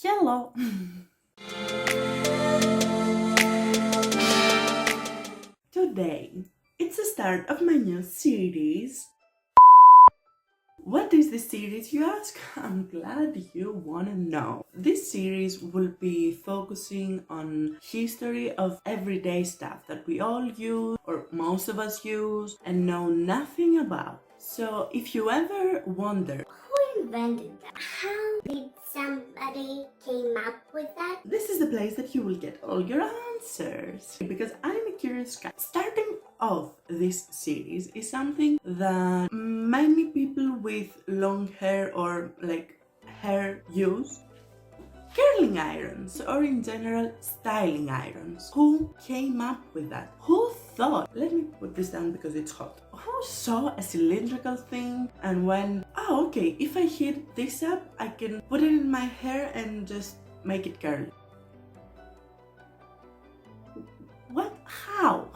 Hello! Today, it's the start of my new series. What is this series, you ask? I'm glad you want to know. This series will be focusing on history of everyday stuff that we all use, or most of us use, and know nothing about. So if you ever wonder, who invented that? How did somebody came up with that? this is the place that you will get all your answers. Because I'm a curious guy. Starting off this series is something that many people with long hair or like hair use. Curling irons, or in general styling irons. Who came up with that? Who thought, let me put this down because it's hot. Who saw a cylindrical thing and went, oh okay, if I heat this up, I can put it in my hair and just make it curly. What? How?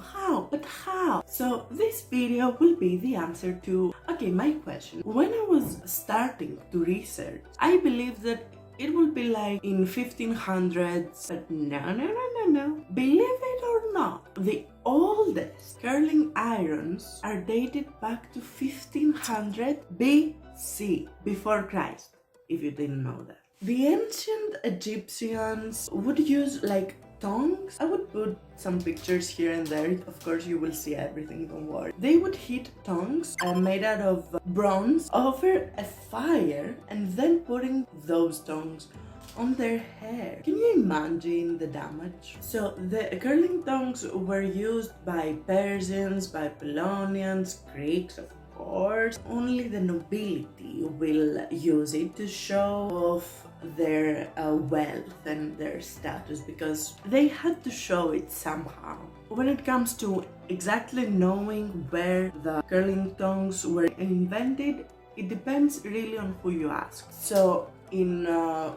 But how? So this video will be the answer to, okay, my question. When I was starting to research, I believed that it will be like in 1500s, but no. Believe it or not, the oldest curling irons are dated back to 1500 BC, before Christ, if you didn't know that. The ancient Egyptians would use like tongs. I would put some pictures here and there. Of course you will see everything, don't worry. They would heat tongs made out of bronze over a fire and then putting those tongs on their hair. Can you imagine the damage? So the curling tongs were used by Persians, by Babylonians, Greeks, of course. Only the nobility will use it to show off their wealth and their status, because they had to show it somehow. When it comes to exactly knowing where the curling tongs were invented, it depends really on who you ask. So in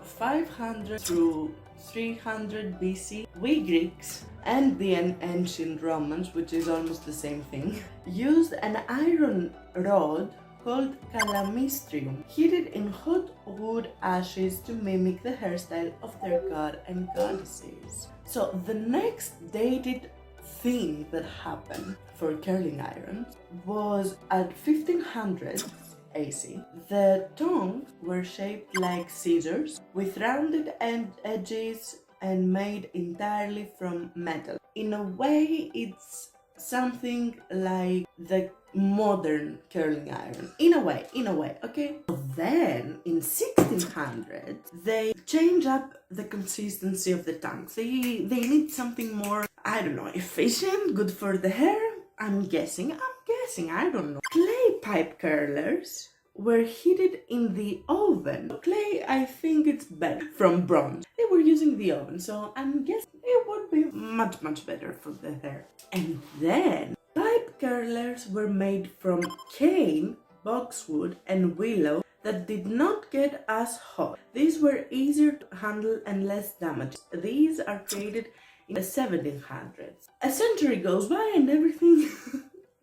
500 through 300 BC, we Greeks and the ancient Romans, which is almost the same thing, used an iron rod called calamistrium, heated in hot wood ashes to mimic the hairstyle of their god and goddesses. So the next dated thing that happened for curling irons was at 1500 AC. The tongs were shaped like scissors with rounded edges and made entirely from metal. In a way, it's something like the modern curling iron. In a way, okay? Then, in 1600, they change up the consistency of the tongues. They need something more, I don't know, efficient, good for the hair. I'm guessing, I don't know. Clay pipe curlers were heated in the oven. Clay, I think it's better from bronze. They were using the oven, so I'm guessing it would be much better for the hair. And then pipe curlers were made from cane, boxwood, and willow that did not get as hot. These were easier to handle and less damaging. These are created in the 1700s. A century goes by and everything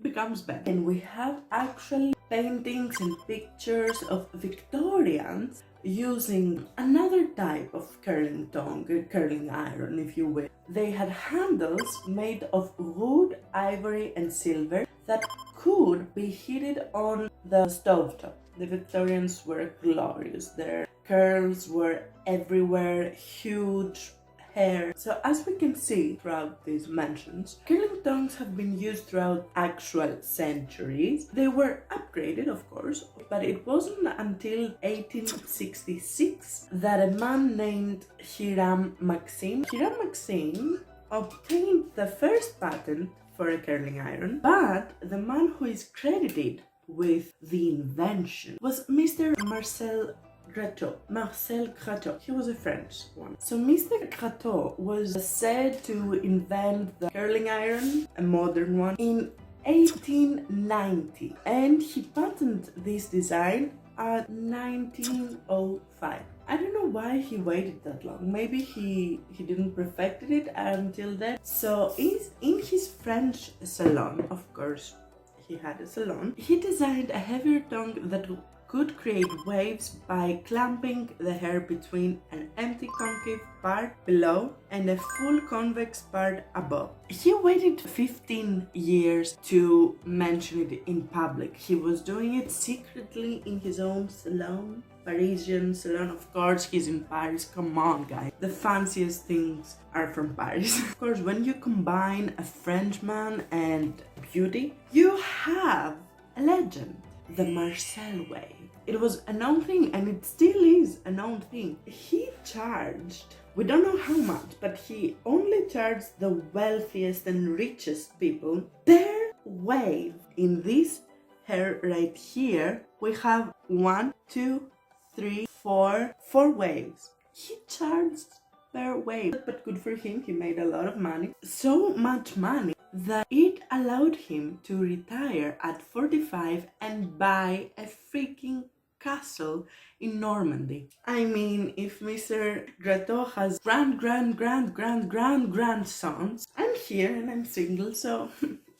becomes better. And we have actually paintings and pictures of Victorians using another type of curling iron, if you will. They had handles made of wood, ivory, and silver that could be heated on the stovetop. The Victorians were glorious. Their curls were everywhere, huge hair. So as we can see throughout these mentions, curling tongs have been used throughout actual centuries. They were upgraded, of course, but it wasn't until 1866 that a man named Hiram Maxim obtained the first patent for a curling iron. But the man who is credited with the invention was Mr. Marcel Grateau. He was a French one. So Mr. Grateau was said to invent the curling iron, a modern one, in 1890, and he patented this design at 1905. I don't know why he waited that long. Maybe he didn't perfect it until then. So in his French salon, of course, he had a salon, he designed a heavier tongue that could create waves by clamping the hair between an empty concave part below and a full convex part above. He waited 15 years to mention it in public. He was doing it secretly in his own salon. Parisian salon, of course, he's in Paris. Come on, guys. The fanciest things are from Paris. Of course, when you combine a Frenchman and beauty, you have a legend, the Marcel way. It was a known thing, and it still is a known thing. He charged, we don't know how much, but he only charged the wealthiest and richest people per wave. In this hair right here, we have 1, 2, 3, 4 waves. He charged per wave, but good for him, he made a lot of money. So much money that it allowed him to retire at 45 and buy a freaking castle in Normandy. I mean, if Mr. Grateau has grandsons, I'm here and I'm single, so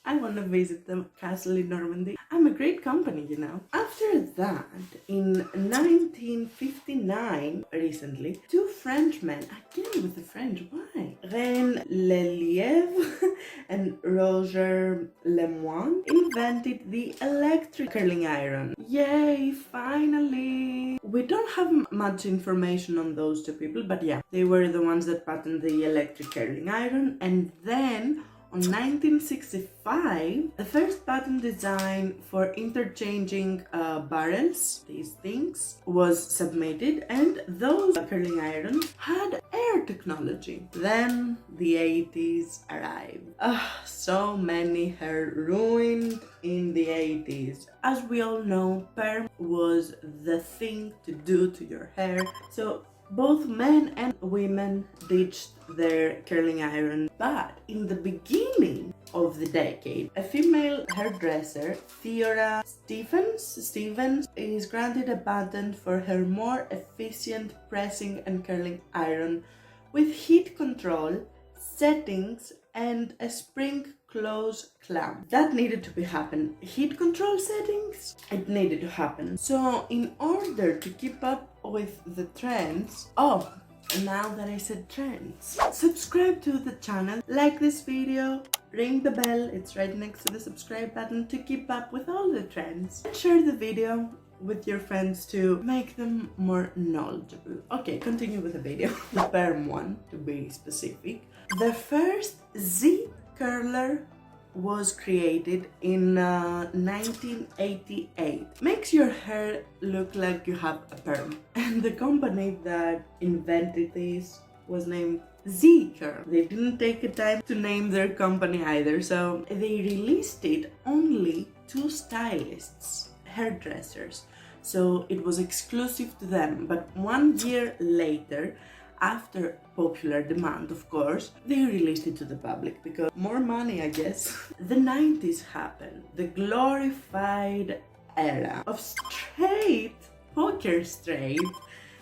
I want to visit the castle in Normandy. I'm a great company, you know. After that, in 1959, recently, two Frenchmen, again with the French, why? René Lelièvre and Roger Lemoine invented the electric curling iron. Yay, finally! We don't have much information on those two people, but yeah, they were the ones that patented the electric curling iron, and then on 1965, the first patent design for interchanging barrels, these things, was submitted, and those curling irons had air technology. Then the 80s arrived. So many hair ruined in the 80s. As we all know, perm was the thing to do to your hair, so both men and women ditched their curling iron. But in the beginning of the decade, a female hairdresser, Theodora Stevens, is granted a patent for her more efficient pressing and curling iron with heat control, settings, and a spring close clamp. That needed to happen. Heat control settings, it needed to happen. So in order to keep up with the trends, now that I said trends, subscribe to the channel, like this video, ring the bell, it's right next to the subscribe button to keep up with all the trends, and share the video with your friends to make them more knowledgeable. Okay, continue with the video. The perm one, to be specific. The first Z curler was created in 1988. Makes your hair look like you have a perm. And the company that invented this was named Z Curl. They didn't take the time to name their company either, so they released it only to stylists, hairdressers. So it was exclusive to them. But 1 year later, after popular demand, of course, they released it to the public because more money, I guess. The 90s happened, the glorified era of straight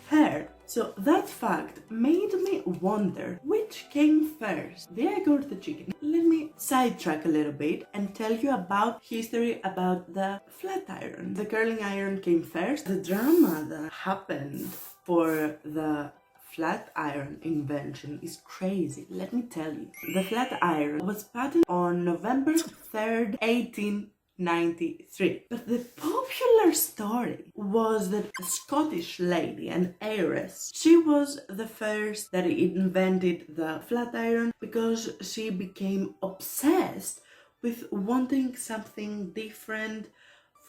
hair. So that fact made me wonder which came first, the egg or the chicken. Let me sidetrack a little bit and tell you about history about the flat iron. The curling iron came first. The drama that happened for the flat iron invention is crazy. Let me tell you. The flat iron was patented on November 3rd, 1893. But the popular story was that a Scottish lady, an heiress, she was the first that invented the flat iron because she became obsessed with wanting something different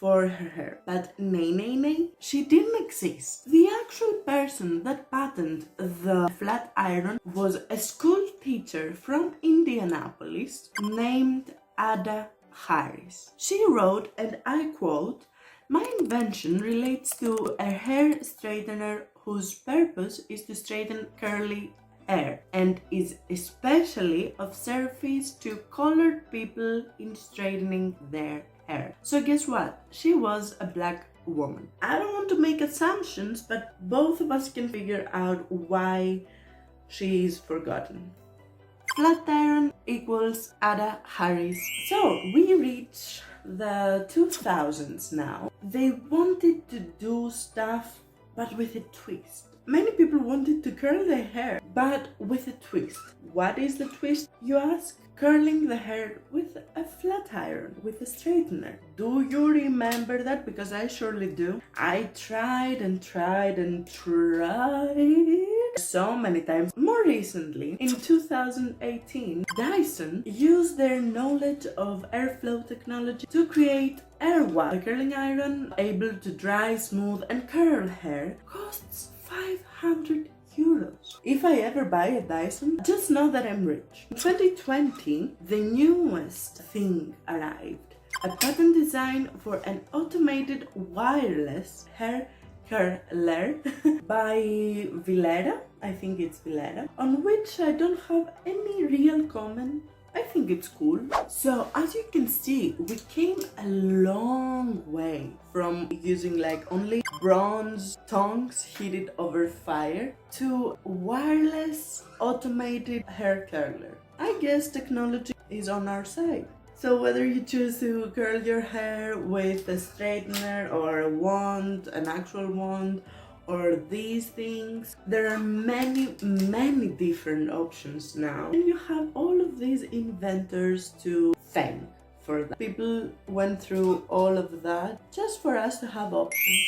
for her hair. But nay, she didn't exist. The actual person that patented the flat iron was a school teacher from Indianapolis named Ada Harris. She wrote, and I quote, "My invention relates to a hair straightener whose purpose is to straighten curly hair and is especially of service to colored people in straightening their hair." So guess what? She was a black woman. I don't want to make assumptions, but both of us can figure out why she is forgotten. Flat iron equals Ada Harris. So we reach the 2000s now, they wanted to do stuff but with a twist. Many people wanted to curl their hair, but with a twist. What is the twist, you ask? Curling the hair with a flat iron, with a straightener. Do you remember that? Because I surely do. I tried and tried and tried so many times. More recently, in 2018, Dyson used their knowledge of airflow technology to create AirWa. A curling iron able to dry, smooth and curl hair costs 500 euros. If I ever buy a Dyson, just know that I'm rich. In 2020, the newest thing arrived. A patent design for an automated wireless hair curler by Vilera, I think it's Vilera, on which I don't have any real comment. I think it's cool. So as you can see, we came a long way from using like only bronze tongs heated over fire to wireless automated hair curler. I guess technology is on our side. So whether you choose to curl your hair with a straightener or a wand, an actual wand, or these things, there are many different options now, and you have all of these inventors to thank for that. People went through all of that just for us to have options.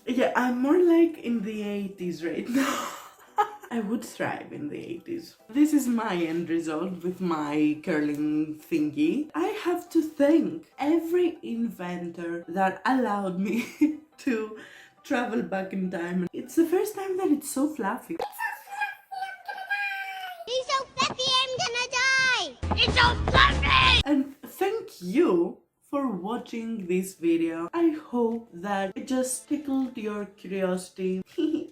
Yeah, I'm more like in the 80s right now. I would thrive in the 80s. This is my end result with my curling thingy. I have to thank every inventor that allowed me to travel back in time. It's the first time that it's so fluffy. He's so fluffy, I'm gonna die! It's so fluffy! And thank you for watching this video. I hope that it just tickled your curiosity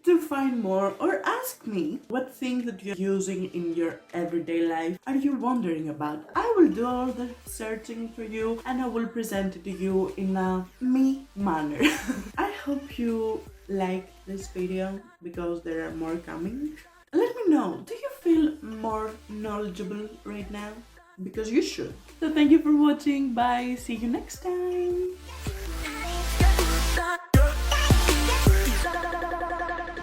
to find more, or ask me what things that you're using in your everyday life are you wondering about. I will do all the searching for you and I will present it to you in a me manner. I hope you like this video because there are more coming. Let me know, do you feel more knowledgeable right now? Because you should. So thank you for watching. Bye. See you next time.